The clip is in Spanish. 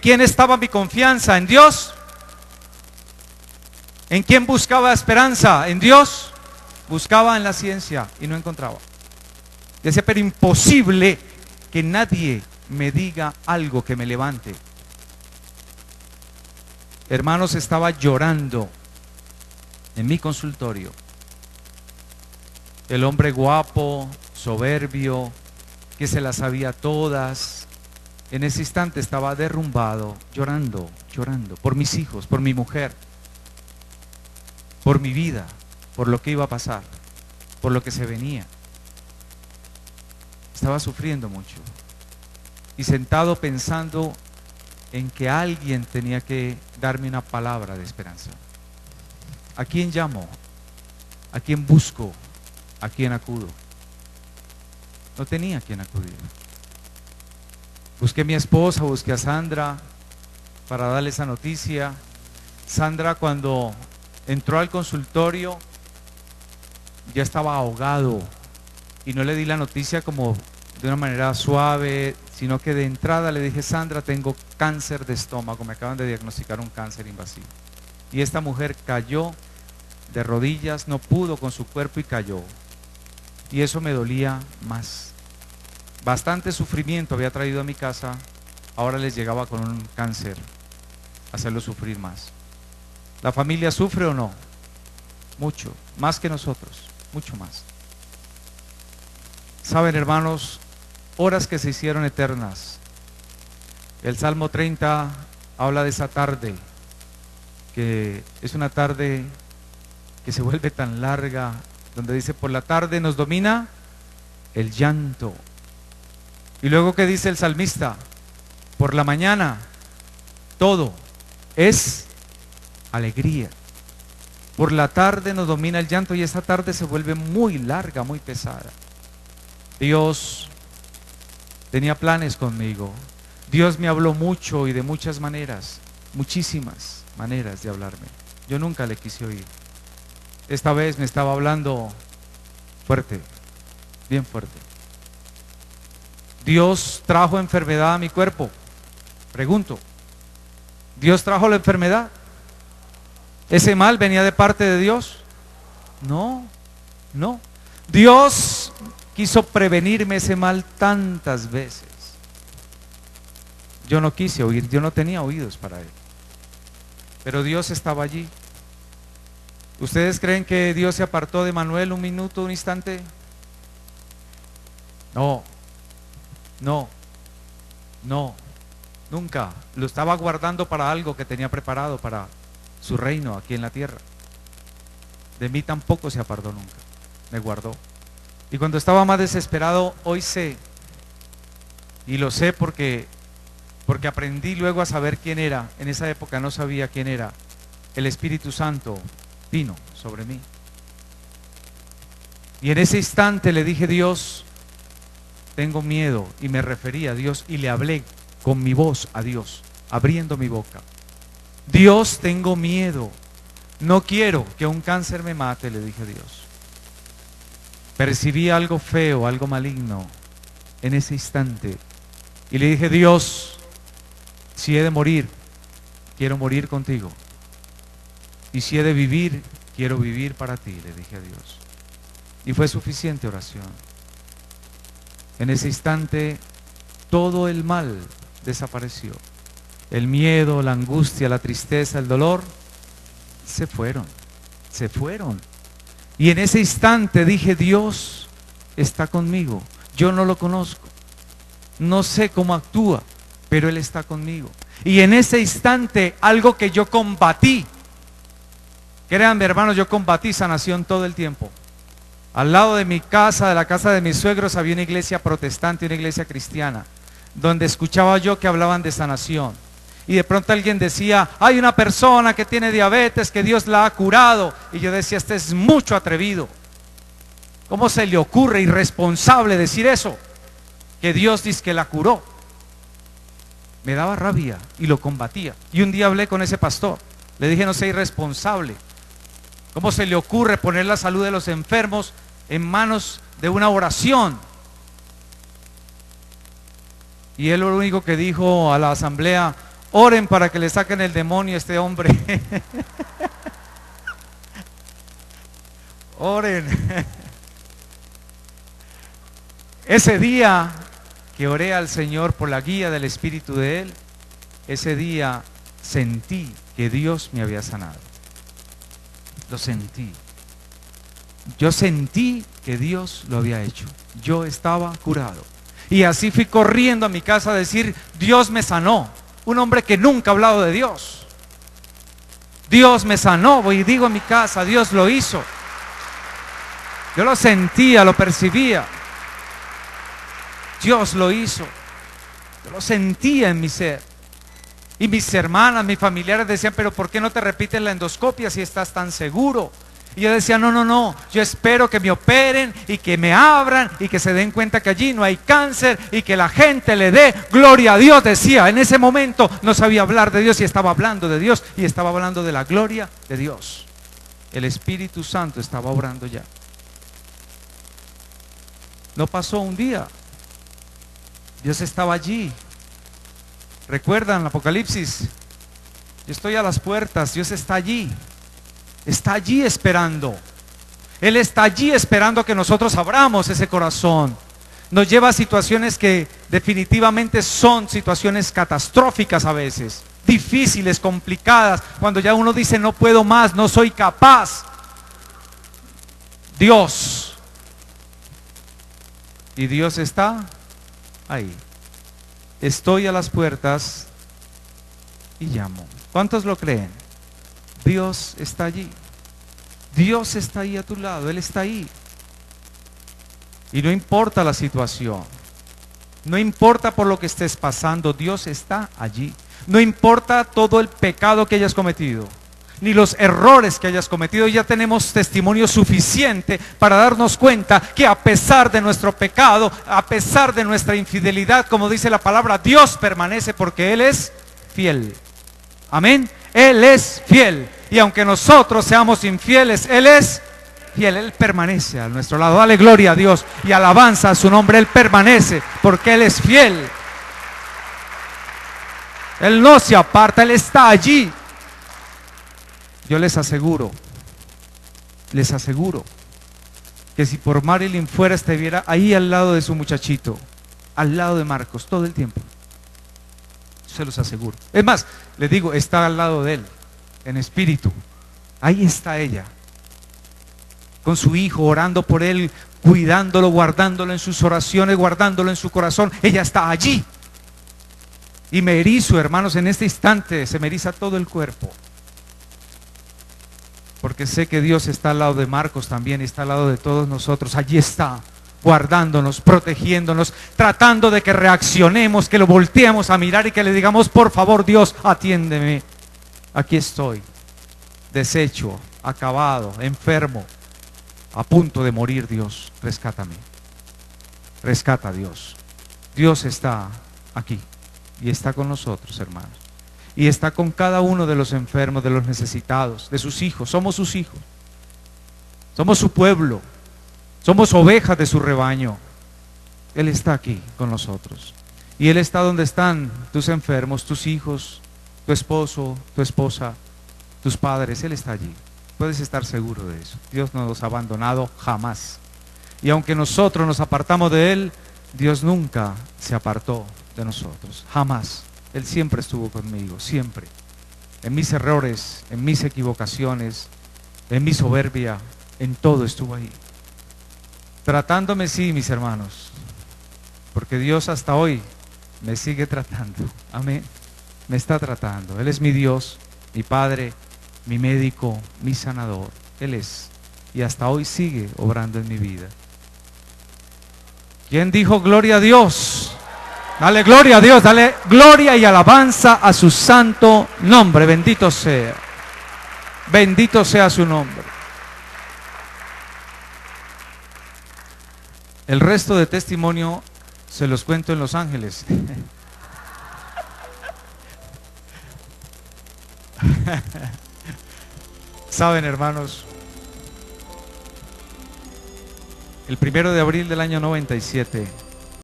quién estaba mi confianza? ¿En Dios? ¿En quién buscaba esperanza? ¿En Dios? Buscaba en la ciencia y no encontraba. Decía, pero imposible que nadie me diga algo que me levante. Hermanos, estaba llorando en mi consultorio. El hombre guapo, soberbio, que se las sabía todas, en ese instante estaba derrumbado, llorando, llorando, por mis hijos, por mi mujer, por mi vida, por lo que iba a pasar, por lo que se venía. Estaba sufriendo mucho y sentado pensando en que alguien tenía que darme una palabra de esperanza. ¿A quién llamo? ¿A quién busco? ¿A quién acudo? No tenía a quién acudir. Busqué a mi esposa, busqué a Sandra para darle esa noticia. Sandra, cuando entró al consultorio, ya estaba ahogado y no le di la noticia como de una manera suave, sino que de entrada le dije: Sandra, tengo cáncer de estómago, me acaban de diagnosticar un cáncer invasivo. Y esta mujer cayó de rodillas, no pudo con su cuerpo y cayó. Y eso me dolía más. Bastante sufrimiento había traído a mi casa, ahora les llegaba con un cáncer, hacerlo sufrir más. ¿La familia sufre o no? Mucho, más que nosotros, mucho más. Saben, hermanos, horas que se hicieron eternas. El Salmo 30 habla de esa tarde, que es una tarde que se vuelve tan larga, donde dice: por la tarde nos domina el llanto. Y luego, ¿qué dice el salmista? Por la mañana todo es alegría. Por la tarde nos domina el llanto, y esta tarde se vuelve muy larga, muy pesada. Dios tenía planes conmigo. Dios me habló mucho y de muchas maneras, muchísimas maneras de hablarme. Yo nunca le quise oír. Esta vez me estaba hablando fuerte, bien fuerte. Dios trajo enfermedad a mi cuerpo. Pregunto, ¿Dios trajo la enfermedad? ¿Ese mal venía de parte de Dios? No, no. Dios quiso prevenirme ese mal tantas veces. Yo no quise oír, yo no tenía oídos para él. Pero Dios estaba allí. ¿Ustedes creen que Dios se apartó de Manuel un minuto, un instante? No, no, no, nunca. Lo estaba guardando para algo que tenía preparado para su reino aquí en la tierra. De mí tampoco se apartó nunca, me guardó. Y cuando estaba más desesperado, hoy sé, y lo sé porque aprendí luego a saber quién era. En esa época no sabía quién era. El Espíritu Santo vino sobre mí. Y en ese instante le dije: Dios, tengo miedo. Y me referí a Dios y le hablé con mi voz a Dios, abriendo mi boca. Dios, tengo miedo. No quiero que un cáncer me mate, le dije a Dios. Percibí algo feo, algo maligno en ese instante. Y le dije: Dios, si he de morir, quiero morir contigo. Y si he de vivir, quiero vivir para ti, le dije a Dios. Y fue suficiente oración. En ese instante, todo el mal desapareció. El miedo, la angustia, la tristeza, el dolor, se fueron, se fueron. Y en ese instante dije: Dios está conmigo. Yo no lo conozco, no sé cómo actúa, pero Él está conmigo. Y en ese instante, algo que yo combatí, créanme, hermanos, yo combatí sanación todo el tiempo. Al lado de mi casa, de la casa de mis suegros, había una iglesia protestante, una iglesia cristiana, donde escuchaba yo que hablaban de sanación. Y de pronto alguien decía: hay una persona que tiene diabetes, que Dios la ha curado. Y yo decía: este es mucho atrevido. ¿Cómo se le ocurre, irresponsable, decir eso? Que Dios dice que la curó. Me daba rabia y lo combatía. Y un día hablé con ese pastor. Le dije: no sea irresponsable. ¿Cómo se le ocurre poner la salud de los enfermos en manos de una oración? Y él lo único que dijo a la asamblea: Oren para que le saquen el demonio a este hombre. Oren. Ese día que oré al Señor por la guía del Espíritu de Él, ese día sentí que Dios me había sanado. Lo sentí. Yo sentí que Dios lo había hecho. Yo estaba curado. Y así fui corriendo a mi casa a decir, Dios me sanó. Un hombre que nunca ha hablado de Dios. Dios me sanó. Voy y digo en mi casa, Dios lo hizo. Yo lo sentía, lo percibía. Dios lo hizo. Yo lo sentía en mi ser. Y mis hermanas, mis familiares decían, pero ¿por qué no te repites la endoscopia si estás tan seguro? Y yo decía, no, yo espero que me operen y que me abran y que se den cuenta que allí no hay cáncer y que la gente le dé gloria a Dios. Decía, en ese momento no sabía hablar de Dios y estaba hablando de Dios y estaba hablando de la gloria de Dios. El Espíritu Santo estaba obrando ya. No pasó un día. Dios estaba allí. ¿Recuerdan el Apocalipsis? Yo estoy a las puertas, Dios está allí. Está allí esperando. Él está allí esperando que nosotros abramos ese corazón. Nos lleva a situaciones que definitivamente son situaciones catastróficas a veces, difíciles, complicadas, cuando ya uno dice no puedo más, no soy capaz. Dios. Y Dios está ahí. Estoy a las puertas y llamo. ¿Cuántos lo creen? Dios está allí. Dios está ahí a tu lado. Él está ahí. Y no importa la situación. No importa por lo que estés pasando. Dios está allí. No importa todo el pecado que hayas cometido, ni los errores que hayas cometido. Ya tenemos testimonio suficiente para darnos cuenta que a pesar de nuestro pecado, a pesar de nuestra infidelidad, como dice la palabra, Dios permanece porque Él es fiel. Amén. Él es fiel. Y aunque nosotros seamos infieles, Él es fiel. Él permanece a nuestro lado. Dale gloria a Dios y alabanza a su nombre. Él permanece porque Él es fiel. Él no se aparta, Él está allí. Yo les aseguro que si por Marilyn fuera, estuviera ahí al lado de su muchachito, al lado de Marcos, todo el tiempo. Se los aseguro. Es más, les digo, está al lado de él, en espíritu. Ahí está ella, con su hijo, orando por él, cuidándolo, guardándolo en sus oraciones, guardándolo en su corazón. Ella está allí. Y me erizo, hermanos, en este instante, se me eriza todo el cuerpo. Porque sé que Dios está al lado de Marcos también, está al lado de todos nosotros. Allí está, guardándonos, protegiéndonos, tratando de que reaccionemos, que lo volteemos a mirar y que le digamos, por favor Dios, atiéndeme. Aquí estoy, deshecho, acabado, enfermo, a punto de morir. Dios, rescátame. Rescata, Dios. Dios está aquí y está con nosotros, hermanos. Y está con cada uno de los enfermos, de los necesitados, de sus hijos. Somos sus hijos. Somos su pueblo. Somos ovejas de su rebaño. Él está aquí con nosotros. Y Él está donde están tus enfermos, tus hijos, tu esposo, tu esposa, tus padres. Él está allí. Puedes estar seguro de eso. Dios no nos ha abandonado jamás. Y aunque nosotros nos apartamos de Él, Dios nunca se apartó de nosotros. Jamás. Él siempre estuvo conmigo, siempre. En mis errores, en mis equivocaciones, en mi soberbia, en todo estuvo ahí. Tratándome, sí, mis hermanos, porque Dios hasta hoy me sigue tratando. Amén. Me está tratando. Él es mi Dios, mi Padre, mi médico, mi sanador. Él es. Y hasta hoy sigue obrando en mi vida. ¿Quién dijo gloria a Dios? Dale gloria a Dios, dale gloria y alabanza a su santo nombre. Bendito sea. Bendito sea su nombre. El resto de testimonio se los cuento en Los Ángeles. Saben, hermanos, el 1 de abril del año 97